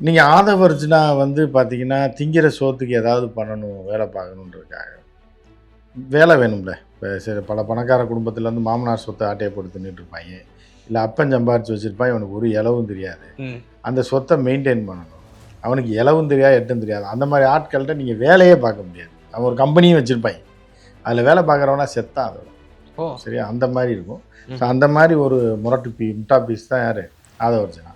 நீங்கள் ஆதவர்ஜுனா வந்து பார்த்தீங்கன்னா, திங்கிற சோத்துக்கு ஏதாவது பண்ணணும், வேலை பார்க்கணுன்றதுக்காக. வேலை வேணும்ல. இப்போ சில பல பணக்கார குடும்பத்தில வந்து மாமனார் சொத்த ஆட்டைய போட்டு தின்னுட்டு இருப்பாய்ங்க. இல்ல அப்பன் சம்பாரிச்சு வச்சிருப்பான், இவனுக்கு ஒரு எழவும் தெரியாது. ம். அந்த சொத்த மெயின்டெயின் பண்ணணும். அவனுக்கு எழவும் தெரியாது, எட்டும் தெரியாது. அந்த மாரி ஆட்கள்ட்ட நீங்க வேலையே பார்க்க முடியாது. அவன் ஒரு கம்பெனியும் வச்சிருப்பாய்ங்க. அதில வேலை பார்க்குறவனா செத்தான் அதோட. ஓ! சரியா? அந்த மாரி இருக்கும். ஸோ ம்ஹ்ம். அந்த மாரி ஒரு முட்டா பீஸ் தான் யாரு? ஆதவர்ஜுனா.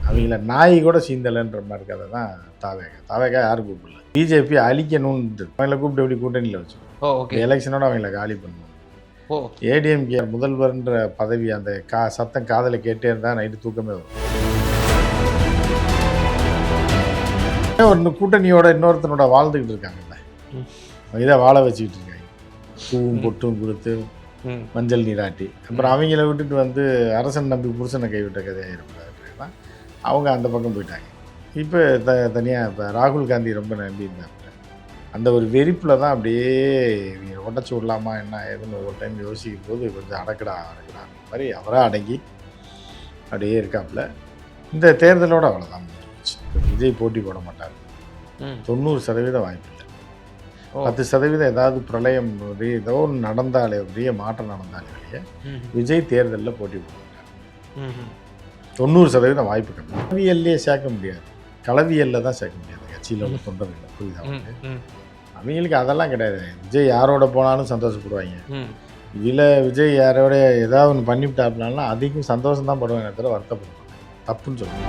அவங்கள நாய் கூட சீண்டலன்ற மாரி கதை தான் தாவேகா. தாவேகா யாரும் கூப்பிடல. பிஜேபி அழிக்கணும்னு அவங்கள கூப்பிட்டு எப்படி கூட்டணியில வச்சுக்கணும். ஓ! இந்த ஓகே. எலெக்ஷனோட அவங்கள காலி பண்ணணும். ஓ! ஏடிஎம்கே முதல்வர்ன்ற பதவி அந்த சத்தம் காதுல கேட்டே இருந்தா நைட்டு தூக்கமே வரும். ஒரு கூட்டணியோட இன்னொருத்தனோட வாழ்ந்துகிட்டு இருக்காங்கல்ல. ம். இதை வாழ வச்சுக்கிட்டு இருக்காங்க. பூவும் ம். பொட்டும் கொடுத்து ம். மஞ்சள் நீராட்டி. அப்புறம் அவங்கள விட்டுட்டு வந்து அரசன் நம்பி புருஷனை கைவிட்ட கதையாயிருப்பாங்க. அவங்க அந்த பக்கம் போயிட்டாங்க. இப்போ தனியாக இப்போ ராகுல் காந்தி ரொம்ப நம்பி இருந்தாங்க. அந்த ஒரு வெறிப்பில் தான் அப்படியே இவங்க உடச்சி விடலாமா என்ன ஏதுன்னு ஒரு டைம் யோசிக்கும் போது கொஞ்சம் அடக்கடா மாதிரி அவராக அடங்கி அப்படியே இருக்காப்புல. இந்த தேர்தலோட அவ்வளோதான் முடிஞ்சிருச்சு. விஜய் போட்டி போட மாட்டார். ம். 90% வாய்ப்பு இல்லை. ஓ! 10% ஏதாவது பிரளயம் ஏதோ ஒன்று நடந்தாலே பெரிய மாற்றம் நடந்தாலே வழிய ம்ஹ்ம். விஜய் தேர்தலில் போட்டி போட மாட்டார். ம்ஹ்ம். 90% வாய்ப்பு கம்மி. களவியல்லையே சேர்க்க முடியாது. களவியலில் தான் சேர்க்க முடியாது கட்சியில் உள்ள தொண்டர்களை. புரியுதா ம். அவங்களுக்கு? ம். அவங்களுக்கு அதெல்லாம் கிடையாது. விஜய் யாரோட போனாலும் சந்தோஷப்படுவாங்க. ம். இதில் விஜய் யாரோட ஏதாவது ஒன்று பண்ணிவிட்டாப்னாலும் அதிகம் சந்தோஷம் தான் படுவாங்க, தவிர வருத்தப்படுவாங்க. தப்புன்னு சொல்லுவாங்க.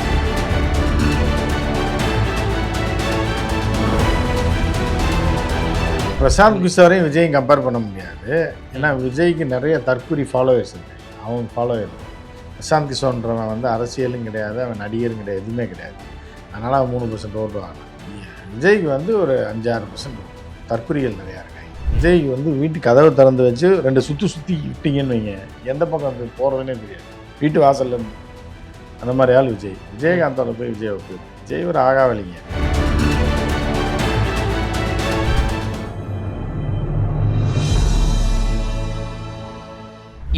பிரசாந்த் கிஷோரையும் விஜயும் கம்பேர் பண்ண முடியாது. ஏன்னா விஜய்க்கு நிறைய தற்குறி ஃபாலோவர்ஸ் இருக்கு. அவன் ஃபாலோவர் பிரசாந்த் கிஷோர்ன்றவன் வந்து அரசியலும் கிடையாது, அவன் நடிகரும் கிடையாது, எதுவுமே கிடையாது. அதனால் அவன் 3% ஓட்டு வாங்கினான். விஜய்க்கு வந்து ஒரு 5-6% தற்குறிகள் நிறையா இருக்காங்க. விஜய்க்கு வந்து வீட்டு கதவை திறந்து வச்சு 2 சுற்றி விட்டீங்கன்னு வைங்க, எந்த பக்கம் அது போகிறதுனே தெரியாது. வீட்டு வாசல்ல இருந்து அந்த மாதிரி ஆள் விஜய். விஜயகாந்தோட போய் விஜய் ஒப்பு. விஜய் ஒரு ஆகாவலிங்க.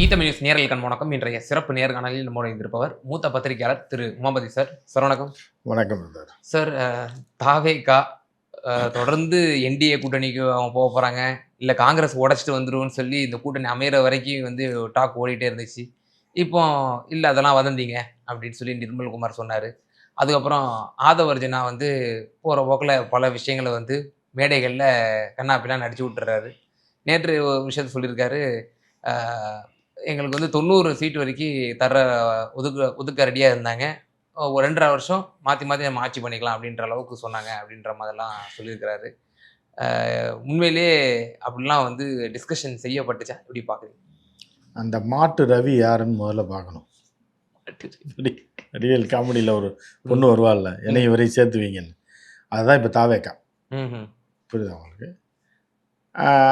ஈத்தமிழ் நியூஸ் நேரல் கண் வணக்கம். இன்றைய சிறப்பு நேர்காணலில் நம்மோடு இருந்திருப்பவர் மூத்த பத்திரிகையாளர் திரு உமாபதி சார். சார் வணக்கம். வணக்கம் சார். தாவேகா தொடர்ந்து என்டிஏ கூட்டணிக்கு அவங்க போக போகிறாங்க, இல்லை காங்கிரஸ் உடச்சிட்டு வந்துருவோன்னு சொல்லி இந்த கூட்டணி அமையிற வரைக்கும் வந்து டாக் ஓடிட்டே இருந்துச்சு. இப்போ இல்லை அதெல்லாம் வதந்திங்க அப்படின்னு சொல்லி நிர்மல்குமார் சொன்னார். அதுக்கப்புறம் ஆதவர்ஜுனா வந்து போகிற போக்கில் பல விஷயங்களை வந்து மேடைகளில் கண்ணாப்பிலாம் நடிச்சு விட்டுறாரு. நேற்று ஒரு விஷயத்த சொல்லியிருக்காரு. எங்களுக்கு வந்து 90 சீட்டு வரைக்கும் ஒதுக்க ரெடியாக இருந்தாங்க. ஒரு 2.5 வருஷம் மாற்றி மாற்றி நம்ம ஆட்சி பண்ணிக்கலாம் அப்படின்ற அளவுக்கு சொன்னாங்க அப்படின்ற மாதிரிலாம் சொல்லியிருக்கிறாரு. உண்மையிலேயே அப்படிலாம் வந்து டிஸ்கஷன் செய்யப்பட்டுச்சா? எப்படி பார்க்குறீங்க? அந்த மாட்டு ரவி யாருன்னு முதல்ல பார்க்கணும். ரியல் காமெடியில் ஒரு பொண்ணு வருவாள்ல, என்னையும் வரையும் சேர்த்துவீங்கன்னு, அதுதான் இப்போ தாவேக்கா. புரியுதா உங்களுக்கு?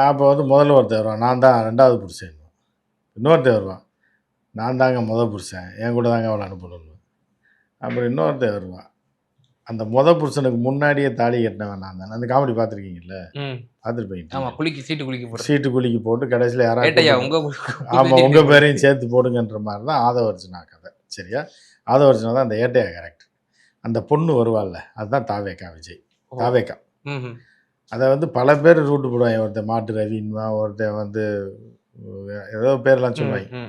அப்போ வந்து முதல்ல ஒருத்தர் வருவான், நான் தான் 2வது புருஷன். இன்னொருத்தர் வருவான், நான் தாங்க புருஷன், என் கூட தாங்க அவளை அனுப்பணும்னு. அப்புறம் இன்னொருத்தர் வருவான், அந்த புருஷனுக்கு முன்னாடியே தாலி கட்டினவன் நான் தானே. அந்த காமெடி பார்த்துருக்கீங்கல்ல? பார்த்துருப்பீங்க. சீட்டு குலுக்கி போட்டு கடைசியில் யாராவது ஆமாம் உங்கள் பேரையும் சேர்த்து போடுங்கன்ற மாதிரி தான் ஆதவர்ஜுனா கதை. சரியா? ஆதவர்ஜுனா தான் அந்த ஏட்டையா கேரக்டர். அந்த பொண்ணு வருவாள்ல, அதுதான் தாவேக்கா விஜய். தாவேக்கா அதை வந்து பல பேர் ரூட்டு போடுவாங்க. ஒருத்தர் மாட்டு ரவின்வா, ஒருத்தர் வந்து ஏதோ பேர்லாம் சொல்லுவாங்க.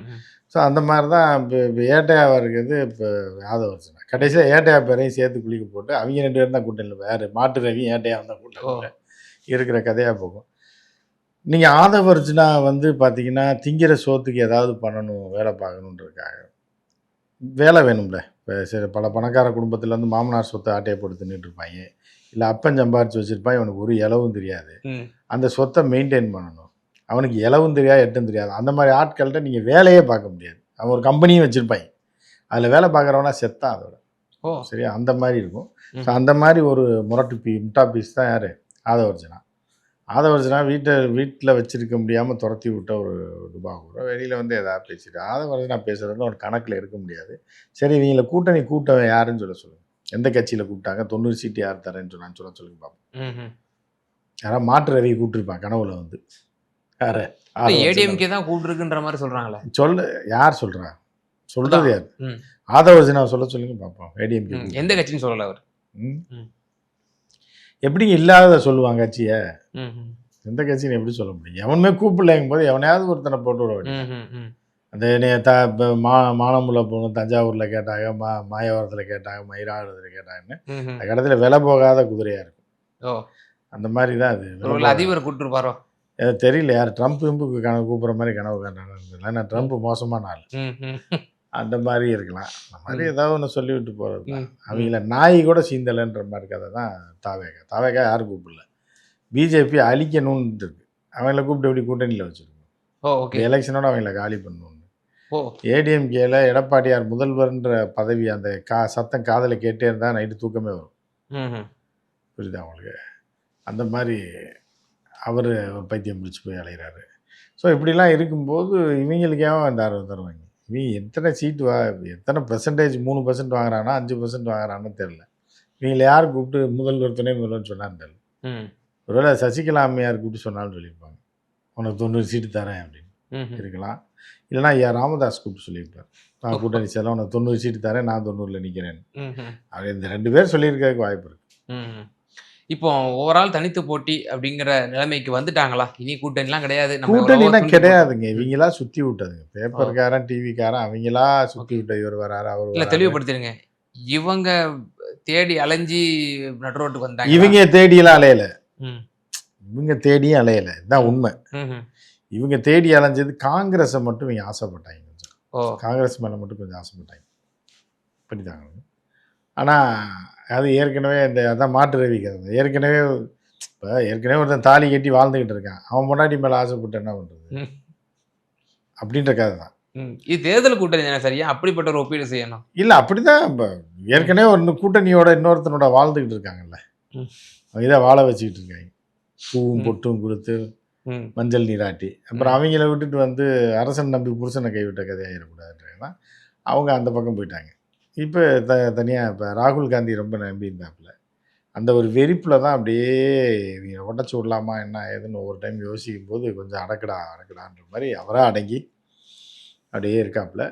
ஸோ அந்த மாதிரி தான் இப்போ ஏட்டையாவாக இருக்கிறது. இப்போ ஆதவர்ஜுனா கடைசியில் ஏட்டையா பேரையும் சேர்த்து குளிக்க போட்டு அவங்க 2 பேரும் தான் கூட்டணியில், வேறு மாட்டு ரவியும் ஏட்டையா தான் கூட்டணியில் இருக்கிற கதையாக போகும். நீங்கள் ஆதவர்ஜுனா வந்து பார்த்தீங்கன்னா, திங்கிற சோத்துக்கு ஏதாவது பண்ணணும், வேலை பார்க்கணுன்றதுக்காக. வேலை வேணும்ல. இப்போ சரி பல பணக்கார குடும்பத்தில் வந்து மாமனார் சொத்தை ஆட்டையை போட்டு தின்னுட்டு இருப்பாங்க. இல்லை அப்பன் சம்பாரிச்சு வச்சுருப்பான், இவனுக்கு ஒரு எழவும் தெரியாது. அந்த சொத்தை மெயின்டைன் பண்ணணும். அவனுக்கு எழவும் தெரியாது, எட்டும் தெரியாது. அந்த மாதிரி ஆட்கள்கிட்ட நீங்கள் வேலையே பார்க்க முடியாது. அவன் ஒரு கம்பெனியும் வச்சுருப்பாங்க. அதில் வேலை பார்க்குறவனா செத்தான் அதோட. சரியா? அந்த மாதிரி இருக்கும். ஸோ அந்த மாதிரி ஒரு முட்டா பீஸ் தான் யார்? ஆதவர்ஜுனா. ஆதவர்ஜுனா வீட்டில் வச்சுருக்க முடியாமல் துரத்தி விட்ட ஒரு டுபாகூரை வெளியில் வந்து எதாவது பேசிட்டு ஆதவர்ஜுனா பேசுகிறதுன்னு ஒரு கணக்கில் இருக்க முடியாது. சரி, இவங்கள கூட்டவன் யாருன்னு சொல்லுங்கள். எந்த கட்சியில் கூப்பிட்டாங்க? 90 சீட்டு யார் தரேன்னு சொன்னான்னு சொல்லுங்க பார்ப்போம். யாராவது மாற்று ரவி கூப்பிட்டுருப்பான் கனவுல வந்து. யார்? ஏடிஎம்கே தான் கூப்பிட்டுருக்குன்ற மாதிரி சொல்கிறாங்களே. யார் சொல்கிறா? சொல்கிறது யார்? ஆதவர்ஜுனா சொல்லுங்க பார்ப்போம். ஏடிஎம்கே எந்த கட்சின்னு சொல்லலை அவர். ம்? ம். எப்படிங்க இல்லாததை சொல்லுவாங்க கட்சியை? ம், ம். எந்த கட்சின்னு எப்படி சொல்ல முடியும்? எவனுமே கூப்பிடலைங்கும் போது எவனையாவது ஒருத்தனை போட்டு விட வேண்டியது. ம், ம், ம். அந்த இப்போ மானமுல்லை போகணும், தஞ்சாவூரில் கேட்டாங்க, மாயவரத்தில் கேட்டாங்க, மயிலாடுதுறையில் கேட்டாங்கன்னு ம்ஹ்ம். அந்த இடத்துல விலை போகாத குதிரையாக இருக்கும். ஓ! அந்த மாதிரி தான் அது. ஒருவேளை அதிபர் கூப்பிட்டுருப்பாரோ? எனக்கு தெரியல யார் ட்ரம்ப் கிம்புக்கு கனவு கூப்பிட்ற மாதிரி கனவு காண்டாங்க. ஏன்னா ட்ரம்ப் மோசமான ஆள். ம், ம். அந்த மாதிரி இருக்கலாம். அந்த மாதிரி ம். ஏதாவது ஒன்று சொல்லிவிட்டு போகிறது தான். ம், ம். அவங்கள நாய் கூட சீந்தலைன்ற மாதிரி கதை தான் தாவேகா. தாவேகா யாரும் கூப்பிடல. பிஜேபி அழிக்கணும்னு இருக்கு. அவங்கள கூப்பிட்டு எப்படி கூட்டணியில் வச்சுருக்கணும். ஓ! ஓகே. எலெக்ஷனோட அவங்கள காலி பண்ணணும். ஓ! ஏடிஎம்கேல எடப்பாடியார் முதல்வர்ன்ற பதவி அந்த சத்தம் காதில் கேட்டே இருந்தால் நைட்டு தூக்கமே வரும். ம்ஹ்ம். புரியுதா உங்களுக்கு? அந்த மாதிரி அவர் பைத்தியம் பிடிச்சி போய் அலைகிறாரு. ஸோ இப்படிலாம் இருக்கும்போது இவங்களுக்கேவும் அந்த ஆர்வம் தருவாங்க. இவங்க எத்தனை சீட்டு எத்தனை பெர்சன்டேஜ் 3% வாங்குறாங்கன்னா 5% வாங்குறான்னு தெரில. இவங்களை யார் கூப்பிட்டு முதல்வர் துணை முதல்வர்னு சொன்னான்னு தெரில. ம். ஒருவேளை சசிகலா அம்மையார் கூப்பிட்டு சொன்னாலும் சொல்லியிருப்பாங்க. உனக்கு 90 சீட்டு தரேன் அப்படின்னு ம்ஹ்ம். இருக்கலாம். இல்லைனா ஐயா ராமதாஸ் கூப்பிட்டு சொல்லியிருப்பார். நான் கூட்டணி சேரலாம், உனக்கு 90 சீட்டு தரேன், நான் 90ல் நிற்கிறேன். ம்ஹ்ம். அவர் இந்த 2 பேர் சொல்லியிருக்கிறதுக்கு வாய்ப்பு இருக்குது. ம்ஹ்ம். இப்போ ஓவரால் தனித்து போட்டி அப்படிங்கிற நிலைமைக்கு வந்துட்டாங்களா? இனி கூட்டணிலாம் கிடையாது. நம்ம எவ்வளவோ கூட்டணிலாம் துண்டு போட்டு கிடையாதுங்க. இவங்களா சுற்றி விட்டதுங்க. பேப்பர்காரன், டிவிக்காரன் அவங்களா சுற்றி ஓகே. விட்ட இவர் வராரு, அவர் இல்ல வராரு. தெளிவுபடுத்திடுங்க. இவங்க தேடி அலைஞ்சு நடுரோட்டுக்கு வந்தாங்களா? இவங்க தேடியெல்லாம் அலையல. ம். இவங்க தேடியும் அலையல. இதுதான் உண்மை. ம்ஹ்ம். இவங்க தேடி அலைஞ்சது காங்கிரஸை மட்டும் இவங்க ஆசைப்பட்டாங்க கொஞ்சம். ஓ! காங்கிரஸ் மேலே மட்டும் கொஞ்சம் ஆசைப்பட்டாங்க. பண்ணிட்டாங்க. ஆனால் அது ஏற்கனவே அதான் மாட்டு ரவி கதை. ஏற்கனவே ஒருத்தன் தாலி கட்டி வாழ்ந்துக்கிட்டு இருக்கான். அவன் முன்னாடி மேலே ஆசைப்பட்டு என்ன பண்ணுறது ம். அப்படின்ற கதை தான். ம். இது தேர்தல் கூட்டணி தானே சரியா? அப்படிப்பட்ட ஒரு ஒப்பீடு செய்யணும். இல்லை அப்படி தான் இப்போ ஏற்கனவே ஒரு கூட்டணியோட இன்னொருத்தனோட வாழ்ந்துக்கிட்டு இருக்காங்கல்ல. ம். அவங்க இதை வாழ வச்சுக்கிட்டு இருக்காங்க. பூவும் ம். பொட்டும் கொடுத்து ம். மஞ்சள் நீராட்டி. அப்புறம் அவங்கள விட்டுட்டு வந்து அரசன் நம்பி புருஷனை கைவிட்ட கதையாகிடக்கூடாதுன்றதுனா அவங்க அந்த பக்கம் போயிட்டாங்க. இப்போ தனியாக இப்போ ராகுல் காந்தி ரொம்ப நம்பியிருந்தாப்புல. அந்த ஒரு வெறிப்பில் தான் அப்படியே இவங்க உடச்சி விடலாமா என்ன ஏதுன்னு ஒவ்வொரு டைம் யோசிக்கும் போது கொஞ்சம் அடக்கடான்ற மாதிரி அவராக அடங்கி அப்படியே இருக்காப்புல.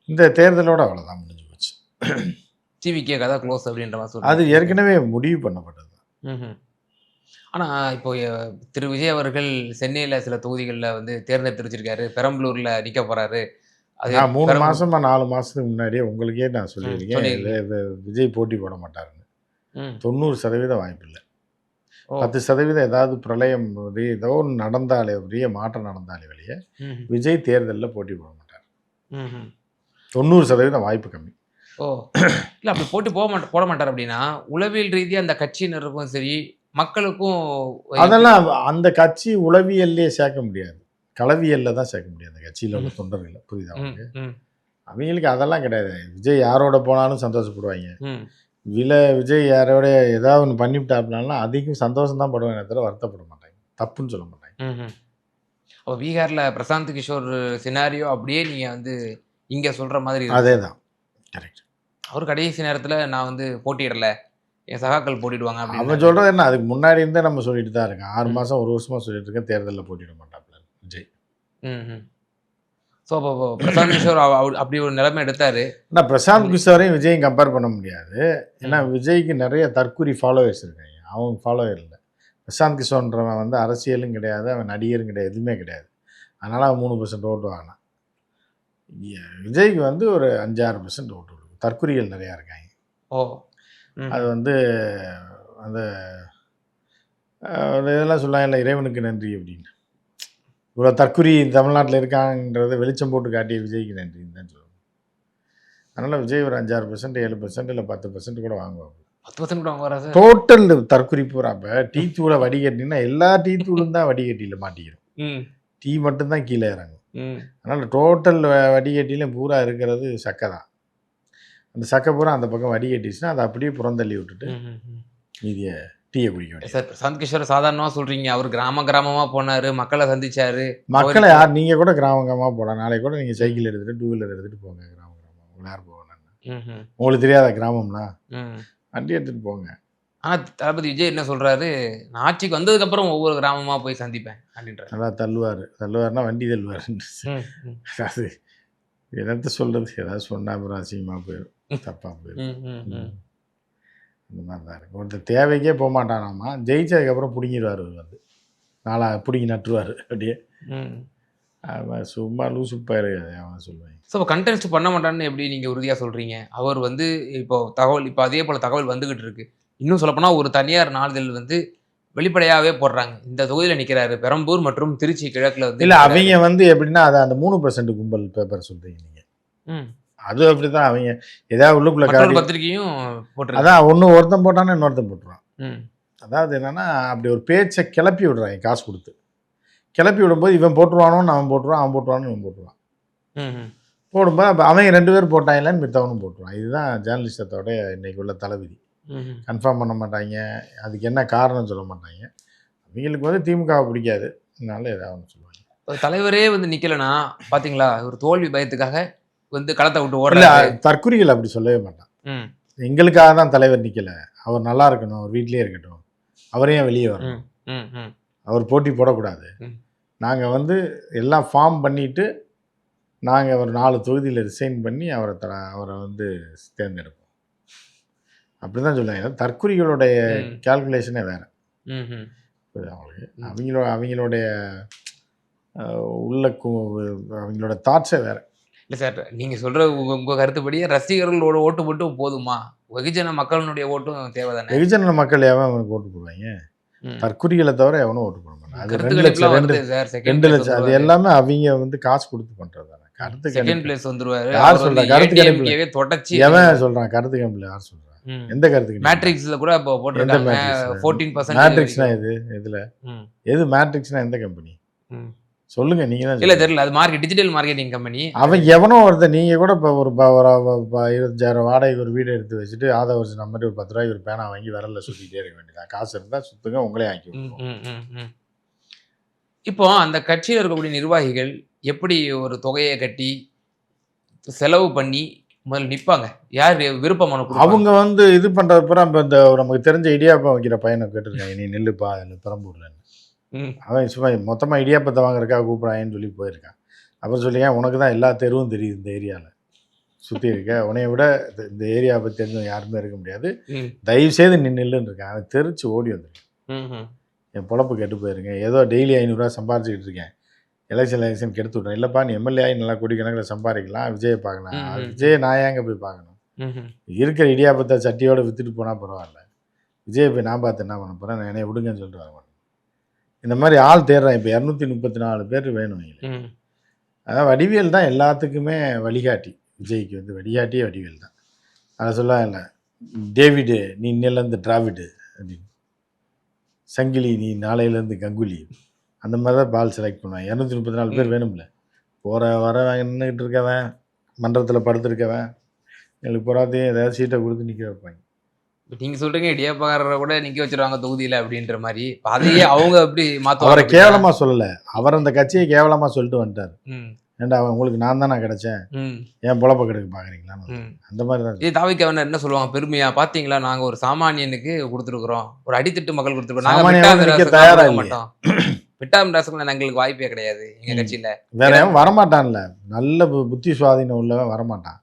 இந்த தேர்தலோட அவ்வளோதான் முடிஞ்சு போச்சு. டிவிகே கதை க்ளோஸ் அப்படின்ற மாதிரி சொல்றீங்க. அது ஏற்கனவே முடிவு பண்ணப்பட்டது. ம்ஹ்ம். ஆனா இப்போ திரு விஜய் அவர்கள் சென்னையில சில தொகுதிகள்ல வந்து தேர்ந்தெடுத்து வச்சிருக்காரு. பெரம்பலூர்ல நிக்க போறாரு. அது நான் 3 மாதமா 4 மாதத்துக்கு முன்னாடியே உங்களுக்கே நான் சொல்லியிருக்கேன். சொல்லியிருக்கீங்க. விஜய் போட்டி போட மாட்டாருன்னு. ம். 90% வாய்ப்பு இல்லை. ஓ! 10% ஏதாவது பிரளயம் ஏதோ ஒன்று நடந்தாலே பெரிய மாற்றம் நடந்தாலே வெளியே ம்ஹ்ம். விஜய் தேர்தலில் போட்டி போட மாட்டார். ம்ஹ்ம். 90% வாய்ப்பு கம்மி. ஓ! இல்ல அப்படி போட்டி போட மாட்டார் அப்படின்னா, உளவியல் ரீதியா அந்த கட்சியினருக்கும் சரி, மக்களுக்கும் அதெல்லாம் அந்த கட்சி உளவியல்லே சேர்க்க முடியாது. களவியல்ல தான் சேர்க்க முடியாது அந்த கட்சியில் உள்ள தொண்டர்களை. புரியுதா ம், அவங்களுக்கு? ம், அவங்களுக்கு அதெல்லாம் கிடையாது. விஜய் யாரோட போனாலும் சந்தோஷப்படுவாங்க. ம். விஜய் யாரோட ஏதாவது ஒன்று பண்ணிவிட்டாப்னாலும் அதிகம் சந்தோஷம் தான் படுவாங்க, தவிர வருத்தப்பட மாட்டாங்க. தப்புன்னு சொல்ல மாட்டாங்க. ம்ஹ்ம். அப்ப பீகார்ல பிரசாந்த் கிஷோர் சினாரியோ அப்படியே நீங்க வந்து இங்க சொல்ற மாதிரி இருக்கு. அதே தான். கரெக்ட். அவரு கடைசி நேரத்துல நான் வந்து போட்டியிடல. என் சகாக்கள் போட்டிடுவாங்க அவன் அப்படின்னு. சொல்கிறது என்ன, அதுக்கு முன்னாடி இருந்தே நம்ம சொல்லிட்டு தான் இருக்கோம். 6 ம். மாதம் 1 வருஷமாக சொல்லிட்டு இருக்கேன், தேர்தலில் போட்டியிட மாட்டாப்ல விஜய். ம்ஹ்ம். ஸோ அப்போ பிரசாந்த் கிஷோர் அப்படி ஒரு நிலைமை எடுத்தாரு. ஆனால் பிரசாந்த் கிஷோரையும் விஜயும் கம்பேர் பண்ண முடியாது. ஏன்னா விஜய்க்கு நிறைய தற்குறி ஃபாலோவர்ஸ் இருக்காங்க. அவங்க ஃபாலோவர் இல்லை. பிரசாந்த் கிஷோர்ன்றவன் வந்து அரசியலும் கிடையாது, அவன் நடிகரும் கிடையாது, எதுவுமே கிடையாது. அதனால் அவன் 3% ஓட்டு வாங்கினான். விஜய்க்கு வந்து ஒரு 5-6% ஓட்டு கொடுக்கும். தற்குறிகள் நிறையா இருக்காங்க. ஓ! அது வந்து அந்த இதெல்லாம் சொல்லாங்கல்ல, இறைவனுக்கு நன்றி அப்படின்னு. இவ்வளோ தற்குறி தமிழ்நாட்டில் இருக்காங்கன்றதை வெளிச்சம் போட்டு காட்டிய விஜய்க்கு நன்றின்னு தான் சொல்லுவாங்க. அதனால் விஜய் ஒரு 5-6%, 7% இல்லை 10% கூட வாங்குவாங்க. 10% கூட வாங்குவாரா சார்? டோட்டல் தற்குறி பூரா. இப்போ டீ தூளை வடிகட்டினா எல்லா டீ தூளும் தான் வடிகட்டியில் மாட்டிக்கிறோம். ம். டீ மட்டும்தான் கீழே இறங்கும். ம். அதனால் டோட்டல் வடிகட்டியிலும் பூரா இருக்கிறது சக்கை தான். அந்த சக்கை பூரா அந்த பக்கம் வடிகட்டிச்சுன்னா அதை அப்படியே புறந்தள்ளி விட்டுட்டு மீதியை டீயை குடிக்க வேண்டியது. சார் பிரசாந்த் கிஷோர் சாதாரணமாக சொல்றீங்க. அவர் கிராமமா போனாரு, மக்களை சந்திச்சாரு. மக்களை யார் நீங்கள் கூட கிராமமாக போகலாம். நாளைக்கு கூட நீங்கள் சைக்கிள் எடுத்துகிட்டு 2 வீலர் எடுத்துகிட்டு போங்க கிராமம். உங்களை யார் போகணும்? உங்களுக்கு தெரியாத கிராமம்னா வண்டி எடுத்துகிட்டு போங்க. ஆனால் தளபதி விஜய் என்ன சொல்றாரு, நான் ஆட்சிக்கு வந்ததுக்கப்புறம் ஒவ்வொரு கிராமமா போய் சந்திப்பேன் அப்படின்றாரு. நல்லா தள்ளுவார்னா வண்டி தள்ளுவாருன்னு. அது என்னத்த சொல்கிறது, ஏதாவது சொன்னால் அப்புறம் அசிங்கமாக போயிடும், தப்பாக போயிடும். இந்த மாதிரி தான் இருக்குது. ஒருத்தர் தேவைக்கே போக மாட்டானாமா, ஜெயிச்சதுக்கப்புறம் பிடுங்கிடுவார் வந்து, நாளா பிடுங்கி நட்டுருவார் அப்படியே. அவன் சும்மா லூசு பயிரு அவன் சொல்லுவாங்க. ஸோ கண்டெஸ்ட் பண்ண மாட்டான்னு எப்படி நீங்கள் உறுதியாக சொல்கிறீங்க? அவர் வந்து இப்போ தகவல் இப்போ அதே போல் தகவல் வந்துகிட்டு இருக்கு. இன்னும் சொல்லப்போனால் ஒரு தனியார் நாளிதழ் வந்து வெளிப்படையாகவே போடுறாங்க. இந்த தொகுதியில் நிற்கிறாரு, பெரம்பூர் மற்றும் திருச்சி கிழக்கில் வந்து. இல்லை அவங்க வந்து எப்படின்னா அதை அந்த 3% கும்பல் பேப்பர் சொல்கிறீங்க நீங்கள். அது அப்படி தான் அவங்க ஏதாவது உள்ளுக்குள்ள மற்றொரு பத்திரிகையும் போட்டிருக்காங்க. அதான் ஒருத்தன் போட்டானே இன்னொருத்தன் போட்டுருவான். அதாவது என்னன்னா அப்படி ஒரு பேச்சை கிளப்பி விடுறாங்க காசு கொடுத்து. கிளப்பி விடும்போது இவன் போட்டுருவானோன்னு அவன் போட்டுருவான், அவன் போட்டுருவான்னு இவன் போட்டுருவான். போடும்போது அப்போ அவங்க 2 பேர் போட்டாங்களான்னு மித்தவனும் போட்டுருவான். இதுதான் ஜேர்னலிசத்தோட இன்னைக்கு உள்ள தலைவிதி. கன்ஃபார்ம் பண்ண மாட்டாங்க, அதுக்கு என்ன காரணம் சொல்ல மாட்டாங்க. அவங்களுக்கு வந்து திமுகவை பிடிக்காது, அதனால ஏதாவது ஒன்று சொல்லுவாங்க. தலைவரே வந்து நிற்கலைன்னா பார்த்தீங்களா, ஒரு தோல்வி பயத்துக்காக வந்து களத்தை விட்டு ஓடல. தற்குறிகள் அப்படி சொல்லவே மாட்டான். எங்களுக்காக தான் தலைவர் நிற்கலை, அவர் நல்லா இருக்கணும், அவர் வீட்லேயே இருக்கட்டும், அவரையும் வெளியே வரணும், அவர் போட்டி போடக்கூடாது, நாங்கள் வந்து எல்லாம் ஃபார்ம் பண்ணிவிட்டு நாங்கள் ஒரு 4 தொகுதியில் ரிசைன் பண்ணி அவரை வந்து தேர்ந்தெடுப்போம் அப்படி தான் சொல்லுவாங்க. தற்குறிகளுடைய கால்குலேஷனே வேறு. அவங்களுக்கு அவங்களுடைய உள்ள அவங்களோட தாட்ஸே வேறு. இல்லை சார், நீங்கள் சொல்கிற உங்கள் கருத்துப்படியே ரசிகர்களோட ஓட்டு மட்டும் போதுமா? வெகுஜன மக்களுடைய ஓட்டும் தேவை தானே? வெகுஜன மக்கள் எவன் அவனுக்கு ஓட்டு போடுவாங்க? தற்குறிகளை தவிர எவனும் ஓட்டு போட மாட்டாங்க. அது 2 லட்சம் அது எல்லாமே அவங்க வந்து காசு கொடுத்து பண்ணுறது தானே. கருத்து செகண்ட் பிளேஸ் வந்துருவாரு. யார் சொல்கிறா? கருத்து கணிப்பில் தொடச்சி எவன் சொல்கிறான்? கருத்து கணிப்பில் யார் சொல்கிறா? எந்த கருத்து? மேட்ரிக்ஸ்ல கூட இப்போ போட்டிருக்காங்க 14%. மேட்ரிக்ஸ்னா இதில் எது மேட்ரிக்ஸ்னா எந்த கம்பெனி சொல்லுங்க நீங்க தான். இல்ல தெரியல, அது மார்க்கெட் டிஜிட்டல் மார்க்கெட்டிங் கம்பெனி. அவன் எவனோ ஒருத்தர் நீங்க கூட இப்போ ஒரு 25,000 வாடகைக்கு ஒரு வீடு எடுத்து வச்சுட்டு ஆதவர்ஸ் நம்ம ஒரு 10 ரூபாய்க்கு ஒரு பேனா வாங்கி வரல சுத்திட்டே இருக்க வேண்டியதான். காசு இருந்தால் சுத்துங்க, உங்களே ஆக்கி. இப்போ அந்த கட்சியில் இருக்கக்கூடிய நிர்வாகிகள் எப்படி ஒரு தொகையை கட்டி செலவு பண்ணி முதல்ல நிற்பாங்க? யார் விருப்பமான அவங்க வந்து இது பண்றது பூரா இப்போ இந்த நமக்கு தெரிஞ்ச இடியாப்பம் வைக்கிற பையனை கேட்டிருக்காங்க, நீ நெல்லுப்பா பெரம்பூர்ல. அவன் சும்மா மொத்தமாக இடியாப்பத்தை வாங்குறதுக்காக கூப்பிட்றாங்கன்னு சொல்லி போயிருக்கான். அப்புறம் சொல்லிங்க, உனக்கு தான் எல்லா தெருவும் தெரியுது இந்த ஏரியாவில் சுற்றி இருக்க, உன்னைய விட இந்த ஏரியாவை பற்றி தெரிஞ்சவங்க யாருமே இருக்க முடியாது, தயவு செய்து நின்றுன்னு இருக்கேன். அவன் தெரிச்சு ஓடி வந்துருக்கேன். என் பொழப்பு கெட்டு போயிருங்க, ஏதோ டெய்லி 500 ரூபா சம்பாரிச்சிக்கிட்டு இருக்கேன், எலெக்ஷன் கெடுத்து விட்றேன். இல்லைப்பா நீ எம்எல்ஏ ஆகி நல்லா கோடிக்கணக்கில் சம்பாதிக்கலாம், விஜயை பார்க்கலாம். விஜயை நான் ஏங்க போய் பார்க்கணும்? இருக்கிற இடியாப்பத்தை சட்டியோடு விற்றுட்டு போனால் பரவாயில்ல, விஜயை போய் நான் பார்த்து என்ன பண்ண போகிறேன்? என்னைய விடுங்கன்னு சொல்லிட்டு வர மாட்டேன். இந்த மாதிரி ஆள் தேடுறேன். இப்போ 234 பேர் வேணும். அதான் வடிவேல் தான் எல்லாத்துக்குமே வழிகாட்டி. விஜய்க்கு வந்து வழிகாட்டியே வடிவேல் தான். அதை சொல்ல இல்லை, டேவிடு நீ இன்னிலேருந்து டிராவிடு அப்படின்னு, சங்கிலி நீ நாளையிலேருந்து கங்குலி, அந்த மாதிரி தான் பால் செலக்ட் பண்ணுவேன். 234 பேர் வேணும்ல. வர நின்றுக்கிட்டு இருக்கவன், மன்றத்தில் படுத்துருக்கவன், எங்களுக்கு போராத்தையும் ஏதாவது சீட்டை கொடுத்து நிற்க வைப்பாங்க. நீங்க சொல்றீங்க இடியாப்பக்காரரை கூட நிக்க வச்சிருவாங்க தொகுதியில அப்படின்ற மாதிரி. அதையே அவங்க அப்படி மாத்துவாங்க. அவரை கேவலமா சொல்லல, அவர் அந்த கட்சியை கேவலமா சொல்லிட்டு வந்துட்டாரு. ஏண்டா உங்களுக்கு நான் தானே கிடைச்சேன், ஏன் பொழப்ப கெடுக்க பாக்குறீங்களா? அந்த மாதிரி தான். இது தாவிக்கவன என்ன சொல்லுவாங்க பெருமையா, பாத்தீங்களா நாங்க ஒரு சாமானியனுக்கு கொடுத்துருக்குறோம், ஒரு அடித்தட்டு மக்கள் கொடுத்துருக்கோம், தயாரா மாட்டோம், விட்டாமிராசுக்கு எங்களுக்கு வாய்ப்பே கிடையாது எங்க கட்சியில. வேற வரமாட்டான்ல, நல்ல புத்தி சுவாதீனம் உள்ளவன் வரமாட்டான்.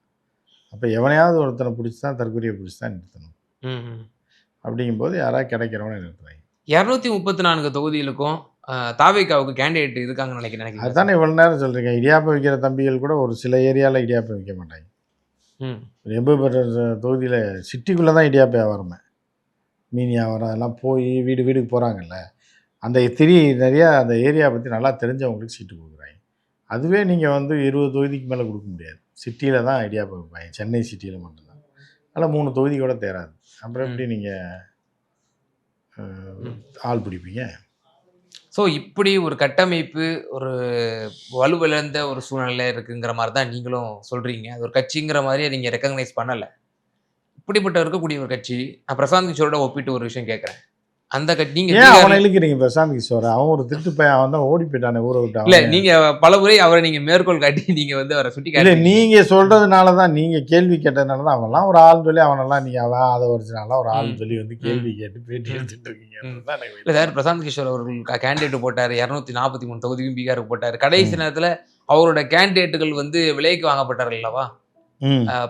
அப்ப எவனையாவது ஒருத்தனை பிடிச்சிதான் தற்கொலையை பிடிச்சிதான் நிறுத்தணும். அப்படிங்கும்போது யாராவது கிடைக்கிறவங்க நிறுத்துவாங்க. 234 தொகுதிகளுக்கும் தாவேகாவுக்கு கேண்டிடேட் இருக்காங்கன்னு நினைக்கிறேன். அதுதானே இவ்வளவு நேரம் சொல்றீங்க. இடியாப்பம் விற்கிற தம்பிகள் கூட ஒரு சில ஏரியாவில் இடியாப்பம் விற்க மாட்டாங்க. 80 தொகுதியில் சிட்டிக்குள்ளே தான் இடியாப்பம் வியாபாரமே, மீன் வியாபாரம் அதெல்லாம் போய் வீடுக்கு போகிறாங்கல்ல, அந்த நிறையா அந்த ஏரியா பற்றி நல்லா தெரிஞ்சவங்களுக்கு சீட்டு கொடுக்குறாங்க. அதுவே நீங்கள் வந்து 20 தொகுதிக்கு மேலே கொடுக்க முடியாது. சிட்டியில் தான் இடியாப்பம் வைப்பாங்க, சென்னை சிட்டியில் மட்டும்தான். அதனால் 3 தொகுதி கூட தேராது. அப்புறம் எப்படி நீங்கள் ஆள் பிடிப்பீங்க? ஸோ இப்படி ஒரு கட்டமைப்பு, ஒரு வலுவிழந்த ஒரு சூழ்நிலை இருக்குங்கிற மாதிரி தான் நீங்களும் சொல்கிறீங்க. அது ஒரு கட்சிங்கிற மாதிரியே நீங்கள் ரெக்கக்னைஸ் பண்ணலை. இப்படிப்பட்ட இருக்கக்கூடிய ஒரு கட்சி, நான் பிரசாந்த் கிஷோரோட ஒப்பிட்டு ஒரு விஷயம் கேட்குறேன். அந்த கட்சி நீங்கள் அவனை இழுக்கிறீங்க? பிரசாந்த் கிஷோர் அவன் ஒரு திருட்டு பையன், அவன் தான் ஓடி போயிட்டானே ஊரை விட்டு. இல்லை, நீங்கள் பல முறை அவரை நீங்கள் மேற்கோள் காட்டி நீங்கள் வந்து அவரை சுட்டி காட்டி, நீங்கள் சொல்கிறதுனால தான், நீங்கள் கேள்வி கேட்டதுனால தான் அவன்லாம் ஒரு ஆள் சொல்லி, அவனெல்லாம் நீங்கள் அவன் அதை ஒரிஜினலாம் ஒரு ஆள் சொல்லி வந்து கேள்வி கேட்டு பேட்டி எடுத்துட்டு இருக்கீங்க. இல்லை சார், பிரசாந்த் கிஷோர் அவர்கள் கேண்டிடேட் போட்டார், 243 தொகுதிக்கும் பீகாருக்கு போட்டார். கடைசி நேரத்தில் அவரோட கேண்டிடேட்டுகள் வந்து விலைக்கு வாங்கப்பட்டார் அல்லவா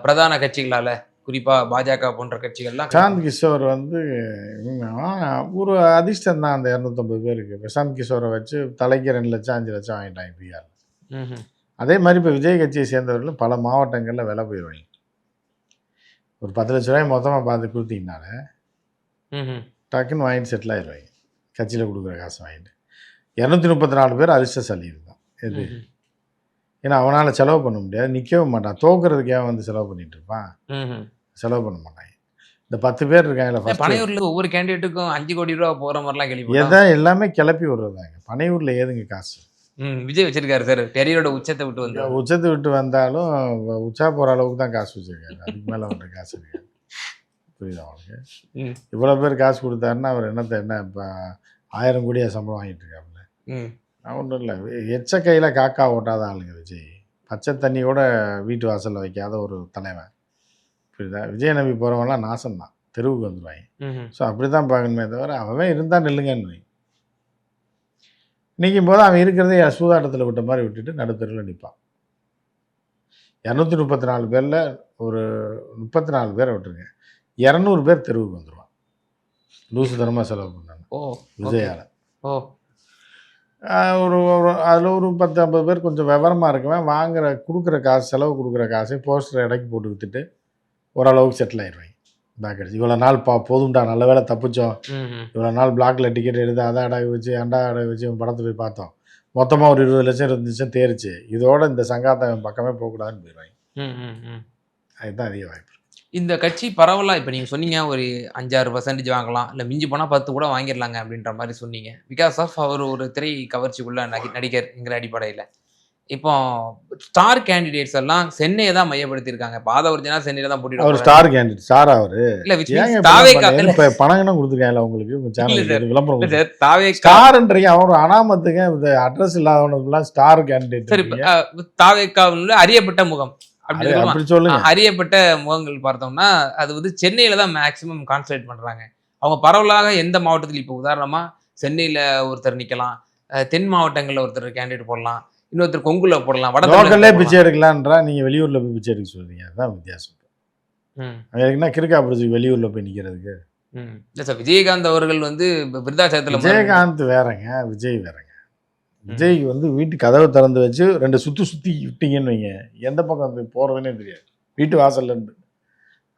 பிரதான கட்சிகளால். குறிப்பாக பாஜக போன்ற கட்சிகள்லாம் பிரசாந்த் கிஷோர் வந்து ஒரு அதிர்ஷ்டம் தான் அந்த 250 பேருக்கு. பிரசாந்த் கிஷோரை வச்சு தலைக்கு 2 லட்சம் 5 லட்சம் வாங்கிட்டாங்க பீகார். ம்ஹும். அதே மாதிரி இப்போ விஜய் கட்சியை சேர்ந்தவர்களும் பல மாவட்டங்களில் விலை போயிடுவாங்க. ஒரு 10 லட்ச ரூபாய் மொத்தமாக பார்த்து கொடுத்தீங்கனால ம்ஹும். டக்குன்னு வாங்கிட்டு செட்டில் ஆயிடுவாங்க. கட்சியில் கொடுக்குற காசு வாங்கிட்டு 234 பேர் அதிர்ஷ்டசாலி இருந்தான் எது. ம்ஹும். ஏன்னா அவனால் செலவு பண்ண முடியாது, நிற்கவும் மாட்டான். தோக்குறதுக்கே வந்து செலவு பண்ணிட்டு இருப்பான், ம்ஹும். செலவு பண்ண மாட்டாங்க. இந்த 10 பேர் இருக்காங்கல்ல ஃபர்ஸ்ட், பனையூர்ல ஒவ்வொரு கேண்டிடேட்டுக்கும் 5 கோடி ரூபா போற மாதிரிலாம் கேள்விப்பட்டோம். எதை எல்லாமே கிளப்பி விடுறதாங்க. பனையூரில் ஏதுங்க காசு? விஜய் வச்சிருக்காரு சார், கெரியரோட உச்சத்தை விட்டு வந்து. உச்சத்தை விட்டு வந்தாலும் உச்சா போகிற அளவுக்கு தான் காசு வச்சுருக்காரு. அதுக்கு மேலே அவர்கிட்ட காசு இருக்காது. புரியுதா அவனுக்கு? இவ்வளோ பேர் காசு கொடுத்தாருன்னா அவர் என்ன இப்போ 1000 கோடியாக சம்பளம் வாங்கிட்டு இருக்காப்புல. ஒன்றும் இல்லை, எச்ச கையில் காக்கா ஓட்டாத ஆளுங்க விஜய். பச்சை தண்ணி கூட வீட்டு வாசலில் வைக்காத ஒரு தலைவன். புரியுதா? விஜய் நம்பி போகிறவங்களாம் நாசம்தான், தெருவுக்கு வந்துடுவாங்க. ஸோ அப்படி தான் பார்க்கணுமே தவிர அவன் இருந்தால் நில்லுங்கன்னு வை. நிற்கும் போது அவன் இருக்கிறதே சூதாட்டத்தில் விட்ட மாதிரி விட்டுட்டு நடுத்தருவில் நிற்பான். 234 பேரில் ஒரு 34 பேரை விட்டுருங்க, 200 பேர் தெருவுக்கு வந்துடுவான். லூசுத்தனமாக செலவு பண்ணாங்க விஜயால். ஒரு அதில் ஒரு 10-50 பேர் கொஞ்சம் விவரமாக இருக்குவேன். கொடுக்குற காசு, செலவு கொடுக்குற காசை போஸ்டர் இடைக்கு போட்டு விற்றுட்டு ஓரளவுக்கு செட்டில் ஆயிடுவாங்க. பேக் அடிச்சு இவ்வளோ நாள் போதும்டா, நல்ல வேலை தப்பிச்சோம், இவ்வளோ நாள் பிளாக்ல டிக்கெட் எடுத்து அதை அடகு வச்சு அடகு வச்சு படத்தை போய் பார்த்தோம், மொத்தமாக ஒரு 20 லட்சம் 20 லட்சம் தேரிச்சு, இதோட இந்த சங்காத்தம் பக்கமே போகக்கூடாதுன்னு போயிடுவாங்க. அதுதான் அதிக வாய்ப்பு. இந்த கட்சி பரவலாக இப்போ நீங்கள் சொன்னீங்க ஒரு 5-6% வாங்கலாம், இல்லை மிஞ்சி போனால் 10 கூட வாங்கிடலாங்க அப்படின்ற மாதிரி சொன்னீங்க. பிகாஸ் ஆஃப் அவர் ஒரு திரை கவர்ச்சிக்குள்ள நடிகர்ங்கிற அடிப்படையில். இப்போ ஸ்டார் கேண்டிடேட்ஸ் எல்லாம் சென்னையை தான் மையப்படுத்தியிருக்காங்க. இப்போ ஆதவர்ஜனா சென்னையில தான் போட்டிட்டு அவர் ஸ்டார் கேண்டிடேட். ஸ்டார் அவரு இல்லை இப்போ பணம் கொடுத்துருக்காங்க உங்களுக்கு விளம்பரம் தாவேகா ஸ்டார்ன்றீங்க. அவர் அனாமத்துங்க அட்ரஸ் இல்லாதவனுக்குலாம் ஸ்டார் கேண்டிடேட். சரி, தாவேகாவில் அறியப்பட்ட முகம் அப்படி சொல்லுங்க. அறியப்பட்ட முகங்கள் பார்த்தோம்னா அது வந்து சென்னையில தான் மேக்சிமம் கான்சன்ட்ரேட் பண்றாங்க. அவங்க பரவலாக எந்த மாவட்டத்தில், இப்போ உதாரணமா சென்னையில ஒருத்தர் நிக்கலாம், தென் மாவட்டங்கள்ல ஒருத்தர் கேண்டிடேட் போடலாம், இன்னொருத்தர் கொங்குல போடலாம், லோக்கல்லே பிச்சை எடுக்கலான்றா, நீங்க வெளியூர்ல போய் பிச்சை எடுக்க சொல்றீங்க. அதுதான் வித்தியாசம். என்ன கிறுக்கா பிடிச்சி வெளியூர்ல போய் நிக்கிறதுக்கு? இல்ல சார், விஜயகாந்த் அவர்கள் வந்து விருதாச்சலத்துல. விஜயகாந்த் வேறங்க, விஜய் வேறங்க. விஜய் வந்து வீட்டு கதவை திறந்து வச்சு 2 சுற்றி விட்டீங்கன்னு வைங்க, எந்த பக்கம் போகிறதுனே தெரியாது, வீட்டு வாசல்ல இருந்து.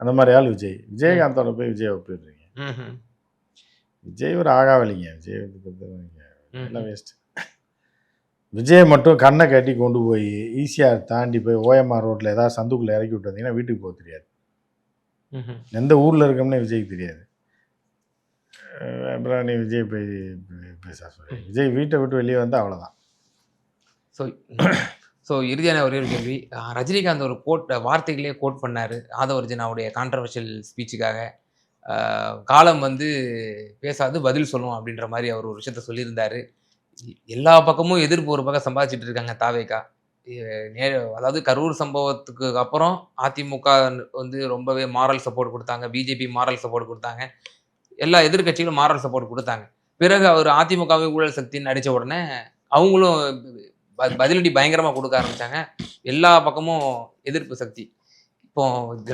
அந்த மாதிரி ஆள் விஜய். விஜயகாந்தோட போய் விஜய் ஒப்பிடுறீங்க. விஜய் ஒரு ஆகாவலிங்க. விஜய் எல்லாம் வேஸ்ட். விஜய் மட்டும் கண்ணை கட்டி கொண்டு போய் ஈஸியாக தாண்டி போய் ஓஎம்ஆர் ரோட்டில் ஏதாவது சந்துக்குள்ளே இறக்கி விட்டுருந்தீங்கன்னா வீட்டுக்கு போக தெரியாது. எந்த ஊரில் இருக்கோம்னே விஜய்க்கு தெரியாது. அப்புறம் நீ விஜய் போய் பேச சொல்லி விஜய் வீட்டை விட்டு வெளியே வந்து அவ்வளோதான். ஸோ இறுதியான ஒரே ஒரு கேள்வி. ரஜினிகாந்த் ஒரு வார்த்தைகளே கோட் பண்ணார் ஆதவர்ஜனாவுடைய கான்ட்ரவர்ஷியல் ஸ்பீச்சுக்காக. காலம் வந்து பேசாது பதில் சொல்லும் அப்படின்ற மாதிரி அவர் ஒரு விஷயத்த சொல்லியிருந்தார். எல்லா பக்கமும் எதிர்ப்பு ஒரு பக்கம் சம்பாதிச்சுட்டு இருக்காங்க தாவேகா. அதாவது கரூர் சம்பவத்துக்கு அப்புறம் அதிமுக வந்து ரொம்பவே மாரல் சப்போர்ட் கொடுத்தாங்க, பிஜேபி மாரல் சப்போர்ட் கொடுத்தாங்க, எல்லா எதிர்கட்சிகளும் மாரல் சப்போர்ட் கொடுத்தாங்க. பிறகு அவர் அதிமுகவை ஊழல் சக்தின்னு அடித்த உடனே அவங்களும் பதிலடி பயங்கரமாக கொடுக்க ஆரம்பித்தாங்க. எல்லா பக்கமும் எதிர்ப்பு சக்தி. இப்போ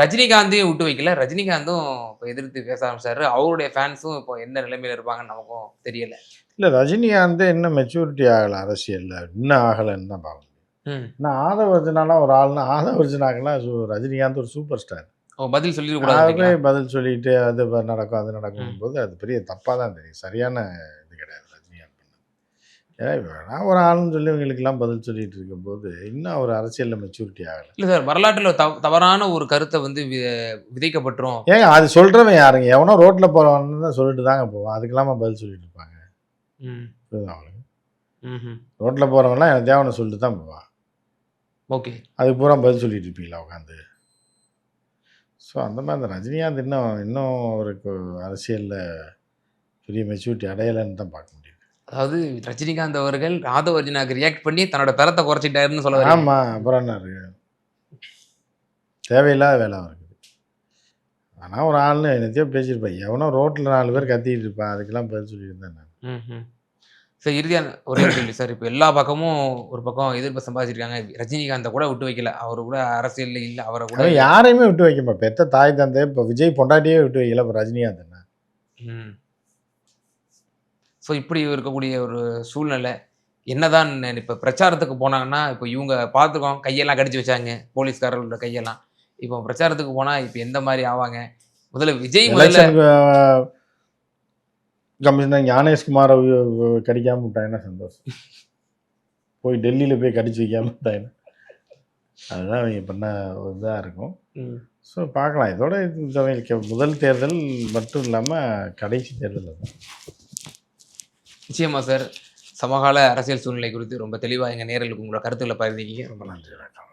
ரஜினிகாந்தையும் விட்டு வைக்கல, ரஜினிகாந்தும் இப்போ எதிர்த்து பேச ஆரம்பிச்சாரு. அவருடைய ஃபேன்ஸும் இப்போ என்ன நிலைமையில் இருப்பாங்கன்னு நமக்கும் தெரியலை. இல்லை, ரஜினிகாந்த் இன்னும் மெச்சூரிட்டி ஆகலை அரசியலில், இன்னும் ஆகலைன்னு தான் பார்க்க முடியும். இன்னும் ஆதவர்ஜனாலாம் ஒரு ஆள்னா, ஆதவர்ஜனாக்கெல்லாம் ரஜினிகாந்த் ஒரு சூப்பர் ஸ்டார். பதில் சொல்லிடக்கூடாது, பதில் சொல்லிட்டு அது நடக்கும் அது நடக்கும் போது அது பெரிய தப்பாக தான் தெரியும். சரியான இது கிடையாது ரஜினிகாந்த் பண்ணது. ஏன்னா ஒரு ஆளுன்னு சொல்லி இவங்களுக்கெல்லாம் பதில் சொல்லிட்டு இருக்கும்போது இன்னும் அவர் அரசியலில் மெச்சூரிட்டி ஆகலை. இல்லை சார், வரலாற்றில் தவறான ஒரு கருத்தை வந்து விதைக்கப்பட்டுரும். ஏங்க அது சொல்கிறவன் யாருங்க? எவனோ ரோட்டில் போகிறவன்னு தான் சொல்லிட்டு தாங்க போவான். அதுக்கெல்லாம பதில் சொல்லிட்டு இருப்பாங்க. அவனுக்கு ரோட்டில் போகிறவங்களாம் எனக்கு தேவனை சொல்லிட்டு தான் போவான். ஓகே, அதுக்கு பூரா பதில் சொல்லிட்டு இருப்பீங்களா உட்காந்து? ஸோ அந்த மாதிரி அந்த ரஜினிகாந்த் இன்னும் அவருக்கு அரசியலில் பெரிய மெச்சூரிட்டி அடையலைன்னு தான் பார்க்க முடியுது. அதாவது ரஜினிகாந்த் அவர்கள் ஆதவர்ஜனாக்கு ரியாக்ட் பண்ணி தன்னோட தரத்தை குறைச்சிட்டாருன்னு சொல்ல. ஆமாம், அப்புறம் என்ன இருக்கு? தேவையில்லாத வேலை இருக்குது. ஆனால் ஒரு ஆள்னு என்னத்தையோ பேசியிருப்பேன். எவனோ ரோட்டில் 4 பேர் கத்திட்டு இருப்பான், அதுக்கெல்லாம் பதில் சொல்லியிருந்தேன் நான். சார் இறுதியான ஒரே ஒரு கேள்வி சார். இப்ப எல்லா பக்கமும் ஒரு பக்கம் எதிர்ப்ப சம்பாதிச்சிருக்காங்க. ரஜினிகாந்த கூட விட்டு வைக்கல. அவரு கூட அரசியல்ல இல்ல. அவர கூட அவன் யாரையுமே விட்டு வைக்க மாட்டான். பெத்த தாய் தந்தை இப்போ விஜய் பொண்டாட்டியே விட்டு வைக்கல. இப்போ ரஜினிகாந்த் என்ன? ம். ஸோ இப்படி இருக்கக்கூடிய ஒரு சூழ்நிலை, என்னதான் இப்ப பிரச்சாரத்துக்கு போனாங்கன்னா, இப்ப இவங்க பார்த்துருக்கோம். கையெல்லாம் கடிச்சு வச்சாங்க. போலீஸ்காரர்களோட கையெல்லாம். இப்போ பிரச்சாரத்துக்கு போனா இப்ப எந்த மாரி ஆவாங்க? முதல்ல எலெக்ஷனுக்கு கமிஷனர் ஞானேஷ்குமாரை கடிக்காம விட்டாங்கன்னா சந்தோஷம். போய் டெல்லியில் போய் கடிச்சு வைக்காம விட்டாங்கன்னா அதுதான் அவங்க பண்ண ஒரு இதாக இருக்கும். ம். ஸோ பார்க்கலாம். இதோட இது முதல் தேர்தல் மட்டும் இல்லாமல் கடைசி தேர்தல் அது. நிச்சயமா சார். சமகால அரசியல் சூழ்நிலை குறித்து ரொம்ப தெளிவா எங்க நேயர்களுக்கு உங்களோட கருத்துக்கள பகிர்ந்தீங்க. ரொம்ப நன்றி. நன்றி வணக்கம்.